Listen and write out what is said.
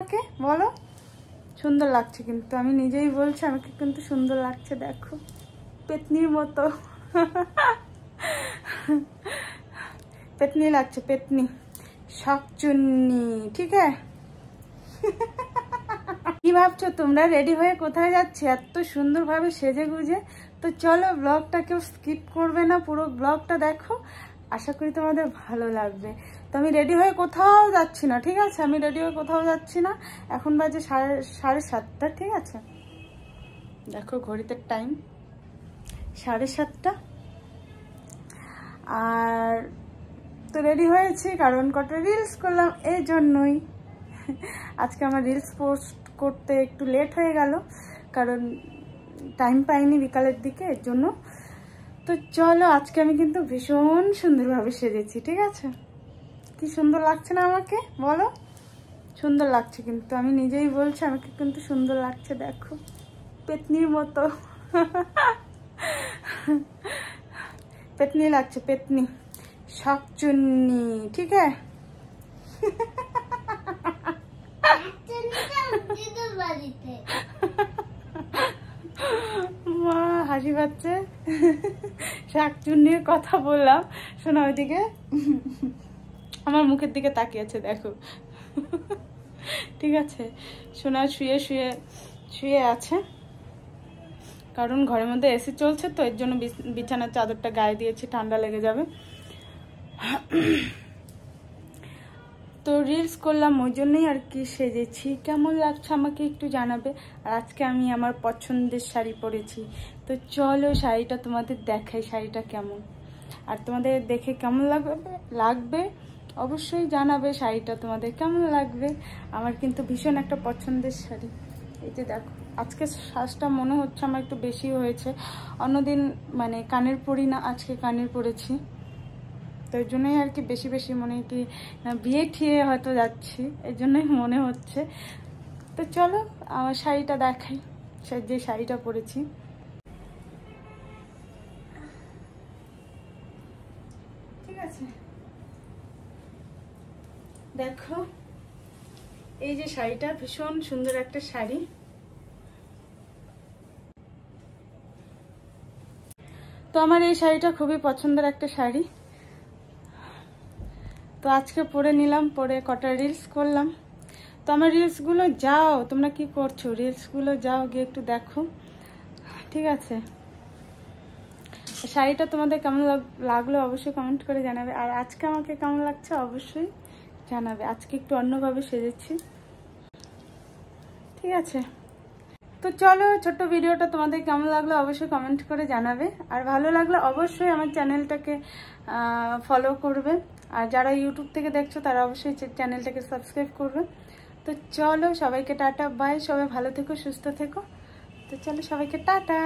আমাকে বলো, সুন্দর লাগছে কিন্তু, আমি নিজেই বলছি আমাকে কিন্তু সুন্দর লাগছে। দেখো পেতনির মতো পেতনি লাগছে, পেতনি শাকচুন্নি। ঠিক আছে, কি ভাবছো তোমরা? রেডি হয়ে কোথায় যাচ্ছি এত সুন্দরভাবে সেজে গুজে? তো চলো, ব্লগটা কেউ স্কিপ করবে না, পুরো ব্লগটা দেখো, আশা করি তোমাদের ভালো লাগবে। তো আমি রেডি হয়ে কোথাও যাচ্ছি না, ঠিক আছে? আমি রেডি হয়ে কোথাও যাচ্ছি না। এখন বাজে সাড়ে সাতটা, ঠিক আছে? দেখো ঘড়িতে টাইম 7:30। আর তো রেডি হয়েছি কারণ কটা রিলস করলাম, এই জন্যই। আজকে আমার রিলস পোস্ট করতে একটু লেট হয়ে গেল, কারণ টাইম পাইনি বিকালের দিকে, এর জন্য। তো চলো, আজকে আমি কিন্তু ভীষণ সুন্দরভাবে সেজেছি, ঠিক আছে? কি সুন্দর লাগছে না আমাকে বলো? সুন্দর লাগছে কিন্তু, আমি নিজেই বলছি আমাকে কিন্তু সুন্দর লাগছে। দেখো পেতনির মতো পেতনি লাগছে, পেতনি শাকচুন্নি। ঠিক আছে, মা হাসি পাচ্ছে। শাকচুন্নির কথা বললাম, শোনা ওইদিকে আমার মুখের দিকে তাকিয়েছে, দেখো। ঠিক আছে, শোনা শুয়ে শুয়ে শুয়ে আছে, কারণ ঘরের মধ্যে এসি চলছে, তো এর জন্য বিছানার চাদরটা গায়ে দিয়েছি, ঠান্ডা লেগে যাবে। তো রিলস করলাম ওই জন্যই আর কি সেজেছি। কেমন লাগছে আমাকে একটু জানাবে। আর আজকে আমি আমার পছন্দের শাড়ি পরেছি, তো চলো শাড়িটা তোমাদের দেখাই, শাড়িটা কেমন। আর তোমাদের দেখে কেমন লাগবে অবশ্যই জানাবে, শাড়িটা তোমাদের কেমন লাগবে। আমার কিন্তু ভীষণ একটা পছন্দের শাড়ি। এই যে দেখো, আজকে সাজটা মনে হচ্ছে আমার একটু বেশি হয়েছে। অন্যদিন মানে কানের পরি না, আজকে কানের পরেছি, তো এর জন্যই আর কি বেশি বেশি মনে কি বিয়ে ঠিয়ে হয়তো যাচ্ছি, এর জন্যই মনে হচ্ছে। তো চলো আমার শাড়িটা দেখাই, যে শাড়িটা পরেছি। ঠিক আছে, দেখো এই যে শাড়িটা, ভীষণ সুন্দর একটা শাড়ি। তো আমার এই শাড়িটা খুবই পছন্দের একটা শাড়ি, তো আজকে পরে নিলাম, পরে কটা রিলস করলাম। তো আমার রিলসগুলো যাও, তোমরা কি করছো? রিলসগুলো যাও গিয়ে একটু দেখো, ঠিক আছে? শাড়িটা তোমাদের কেমন লাগলো অবশ্যই কমেন্ট করে জানাবে। আর আজকে আমাকে কেমন লাগছে অবশ্যই জানাবে। আজকে একটু অন্যভাবে সেজেছি, ঠিক আছে? তো চলো, ছোট্ট ভিডিওটা তোমাদের কেমন লাগলো অবশ্যই কমেন্ট করে জানাবে। আর ভালো লাগলে অবশ্যই আমার চ্যানেলটাকে ফলো করবে। আর যারা ইউটিউব থেকে দেখছো তারা অবশ্যই চ্যানেলটাকে সাবস্ক্রাইব করবে। তো চলো, সবাইকে টাটা বাই, সবাই ভালো থেকো, সুস্থ থেকো। তো চলো, সবাইকে টাটা।